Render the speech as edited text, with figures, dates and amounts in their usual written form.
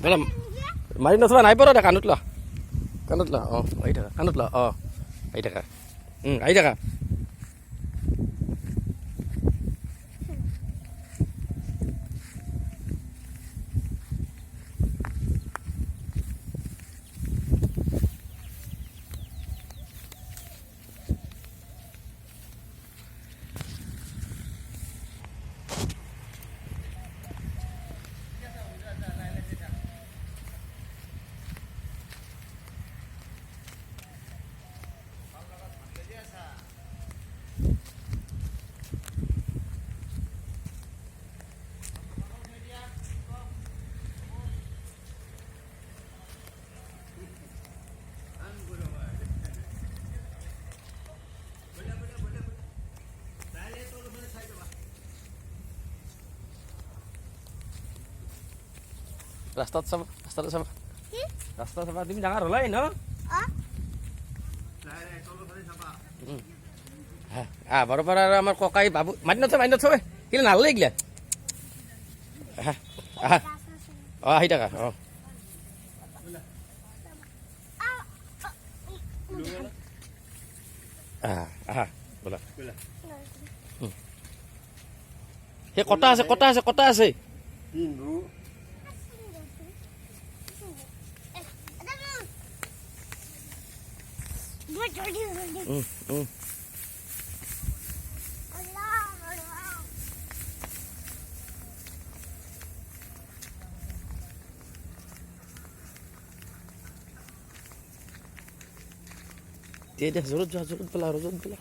বেলা মাৰি নথবা নাই পৰা দে কাণত ল অঁ আহি থাকা কাণত ল অঁ আহি থাকা আহি থাকা ৰাস্তাত চাবা ৰাস্তাতে চাবা ৰাস্তা চাবা তুমি ডাঙৰ হ'লাই ন বাৰৰ পৰা আৰু আমাৰ ককাই বাবু মাতি নথয় কিলে নালাগে এইগিলা আহি থাকা বোলা সেই কটা আছে দে জোৰত যোৱা জোৰত পেলা